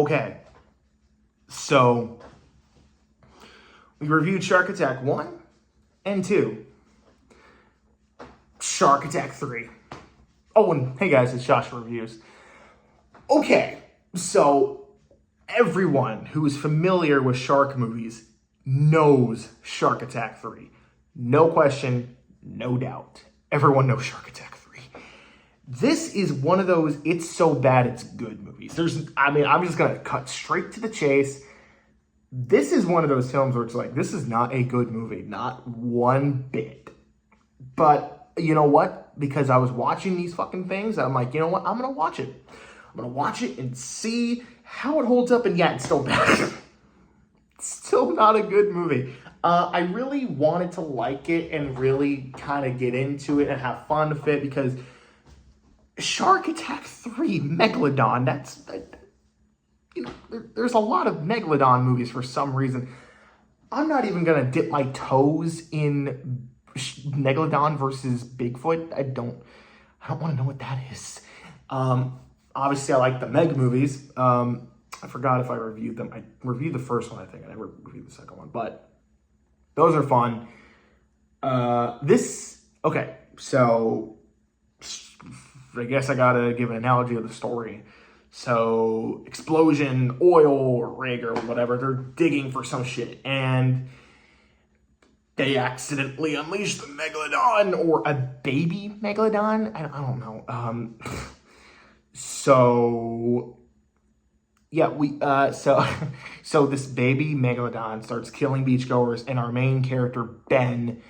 Okay, so we reviewed Shark Attack 1 and 2. Shark Attack 3. Oh, and hey guys, it's Josh Reviews. Okay, so everyone who is familiar with shark movies knows Shark Attack 3. No question, no doubt. Everyone knows Shark Attack 3. This is one of those it's so bad it's good movies. I'm just gonna cut straight to the chase. This is one of those films where it's like, this is not a good movie, not one bit. But you know what? Because I was watching these fucking things, I'm like, you know what? I'm gonna watch it. I'm gonna watch it and see how it holds up, and yeah, it's still bad. It's still not a good movie. I really wanted to like it and really kind of get into it and have fun with it because Shark Attack 3, Megalodon, there's a lot of Megalodon movies for some reason. I'm not even going to dip my toes in Megalodon versus Bigfoot. I don't want to know what that is. Obviously, I like the Meg movies. I forgot if I reviewed them. I reviewed the first one, I think. I never reviewed the second one, but those are fun. Okay, so I guess I gotta give an analogy of the story. So, explosion, oil, rig, or whatever, they're digging for some shit, and they accidentally unleash the Megalodon, or a baby Megalodon? I don't know. So, yeah, so this baby Megalodon starts killing beachgoers, and our main character, Ben,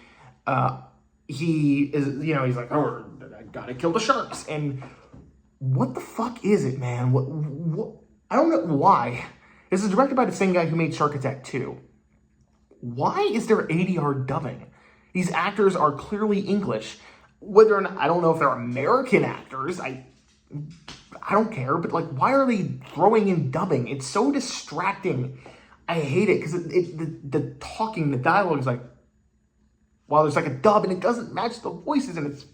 he is, he's like, oh, I gotta kill the sharks, and what the fuck is it, man? What? I don't know why. This is directed by the same guy who made Shark Attack 2. Why is there ADR dubbing? These actors are clearly English. Whether or not, I don't know if they're American actors. I don't care, but like, why are they throwing in dubbing? It's so distracting. I hate it because the talking, the dialogue is like, while there's like a dub and it doesn't match the voices and it's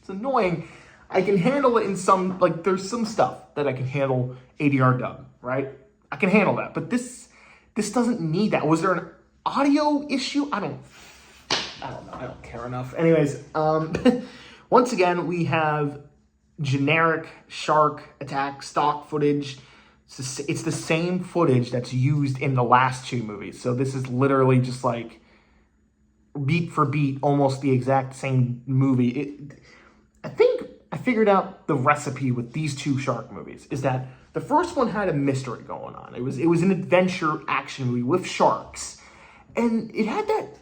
annoying. I can handle it in some, like, there's some stuff that I can handle ADR dub, right? I can handle that, but this doesn't need that. Was there an audio issue? I don't know. I don't care enough. Anyways, once again, we have generic Shark Attack stock footage. It's the same footage that's used in the last two movies. So this is literally just like beat for beat, almost the exact same movie. I think I figured out the recipe with these two shark movies is that the first one had a mystery going on. It was an adventure action movie with sharks, and it had that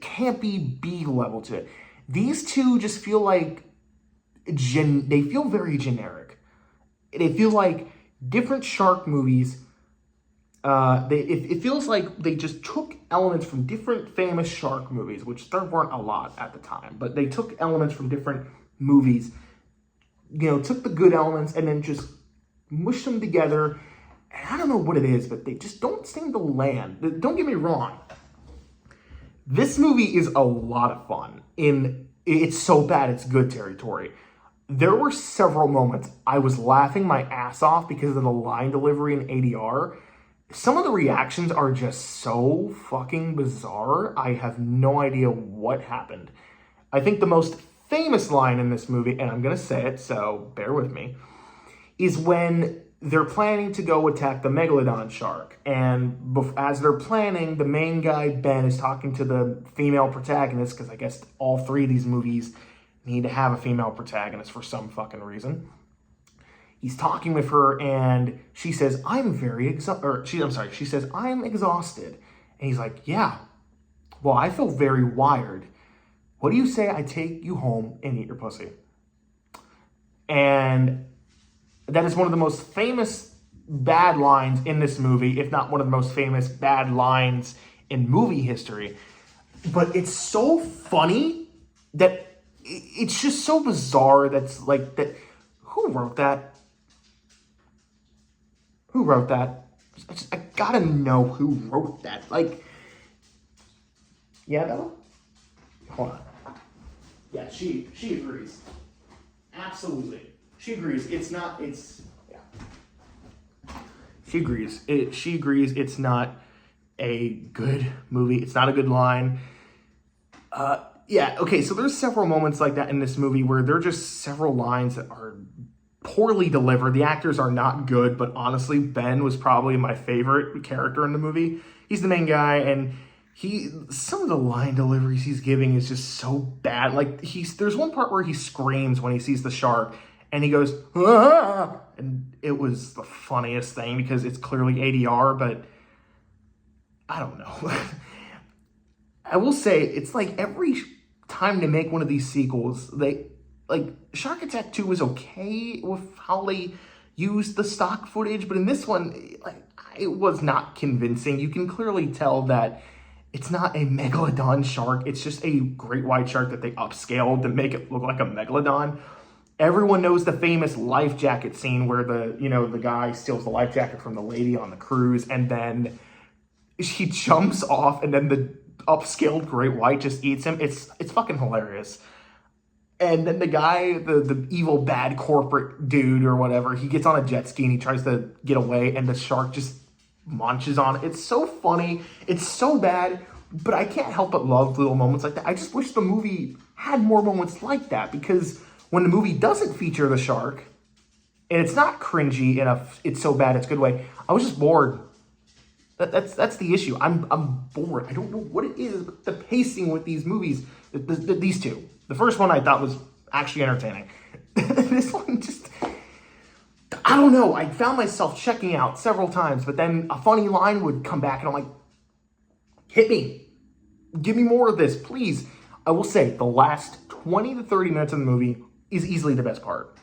campy B level to it. These two just feel like they feel very generic. They feel like different shark movies. It feels like they just took elements from different famous shark movies, which there weren't a lot at the time, but they took elements from different movies, took the good elements and then just mushed them together. And I don't know what it is, but they just don't seem to land. Don't get me wrong. This movie is a lot of fun. It's so bad it's good territory. There were several moments I was laughing my ass off because of the line delivery and ADR. Some of the reactions are just so fucking bizarre. I have no idea what happened. I think the most famous line in this movie, and I'm going to say it, so bear with me, is when they're planning to go attack the Megalodon shark. And as they're planning, the main guy, Ben, is talking to the female protagonist, because I guess all three of these movies need to have a female protagonist for some fucking reason. He's talking with her, and she says, she says, I'm exhausted. And he's like, yeah, well, I feel very wired. What do you say I take you home and eat your pussy? And that is one of the most famous bad lines in this movie, if not one of the most famous bad lines in movie history. But it's so funny that it's just so bizarre that's like that. Who wrote that? Who wrote that? I gotta know who wrote that. Like, yeah, Bella? Hold on. Yeah, she agrees. Absolutely. She agrees. Yeah. She agrees. She agrees it's not a good movie. It's not a good line. Yeah, okay, so there's several moments like that in this movie where there are just several lines that are poorly delivered. The actors are not good, but honestly, Ben was probably my favorite character in the movie. He's the main guy, and some of the line deliveries he's giving is just so bad. Like there's one part where he screams when he sees the shark, and he goes, "Ah!" And it was the funniest thing because it's clearly ADR, but I don't know. I will say it's like every time they make one of these sequels, like Shark Attack 2 was okay with how they used the stock footage, but in this one, like, it was not convincing. You can clearly tell that it's not a Megalodon shark. It's just a great white shark that they upscaled to make it look like a Megalodon. Everyone knows the famous life jacket scene where the guy steals the life jacket from the lady on the cruise, and then she jumps off, and then the upscaled great white just eats him. It's fucking hilarious. And then the guy, the evil bad corporate dude or whatever, he gets on a jet ski and he tries to get away, and the shark just munches on it. It's so funny. It's so bad, but I can't help but love little moments like that. I just wish the movie had more moments like that, because when the movie doesn't feature the shark, and it's not cringy in it's so bad it's good way, I was just bored. That's the issue. I'm bored. I don't know what it is, but the pacing with these movies, these two. The first one I thought was actually entertaining. This one just, I don't know. I found myself checking out several times, but then a funny line would come back and I'm like, hit me. Give me more of this, please. I will say the last 20 to 30 minutes of the movie is easily the best part.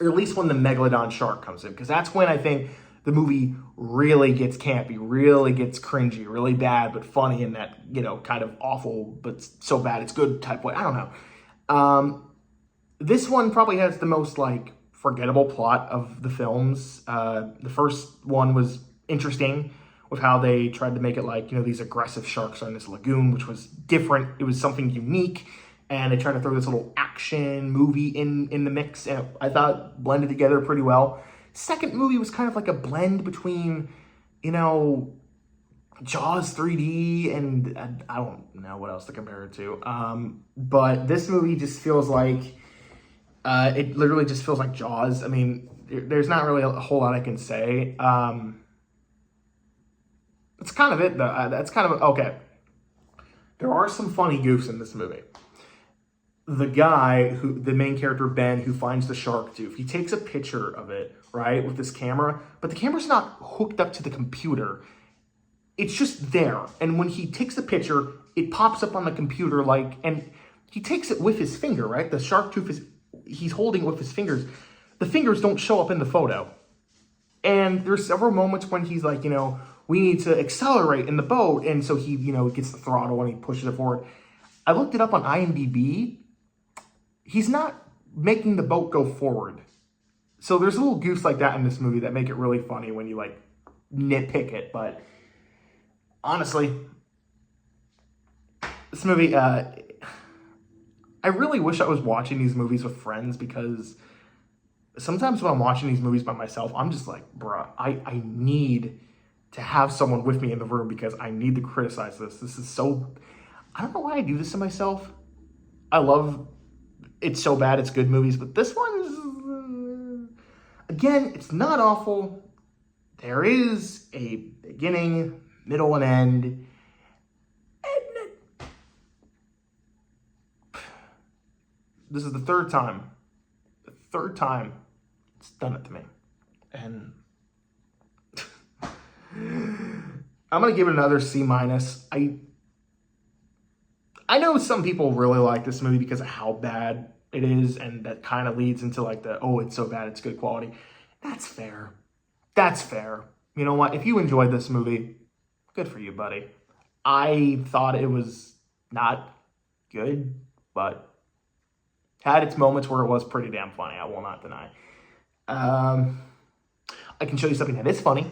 Or at least when the Megalodon shark comes in, because that's when I think the movie really gets campy, really gets cringy, really bad, but funny in that, kind of awful, but so bad it's good type way. I don't know. This one probably has the most, forgettable plot of the films. The first one was interesting with how they tried to make it these aggressive sharks are in this lagoon, which was different. It was something unique. And they tried to throw this little action movie in the mix, and I thought blended together pretty well. Second movie was kind of like a blend between, Jaws 3D and I don't know what else to compare it to. But this movie just feels like, it literally just feels like Jaws. I mean, there's not really a whole lot I can say. That's kind of it, though. That's kind of, okay. There are some funny goofs in this movie. The guy, the main character, Ben, who finds the shark tooth, he takes a picture of it, right, with this camera, but the camera's not hooked up to the computer. It's just there. And when he takes the picture, it pops up on the computer, and he takes it with his finger, right? The shark tooth he's holding it with his fingers. The fingers don't show up in the photo. And there's several moments when he's like, we need to accelerate in the boat. And so he, gets the throttle and he pushes it forward. I looked it up on IMDb. He's not making the boat go forward. So there's little goofs like that in this movie that make it really funny when you nitpick it. But honestly, this movie, I really wish I was watching these movies with friends, because sometimes when I'm watching these movies by myself, I'm just like, bruh, I need to have someone with me in the room because I need to criticize this. This is so, I don't know why I do this to myself. I love It's So Bad It's Good movies, but this one is, again, it's not awful. There is a beginning, middle, and end. And this is the third time it's done it to me. And I'm going to give it another C-. I know some people really like this movie because of how bad it is, and that kind of leads into it's so bad it's good quality. That's fair. You know what? If you enjoyed this movie, good for you, buddy. I thought it was not good, but had its moments where it was pretty damn funny. I will not deny. I can show you something that is funny.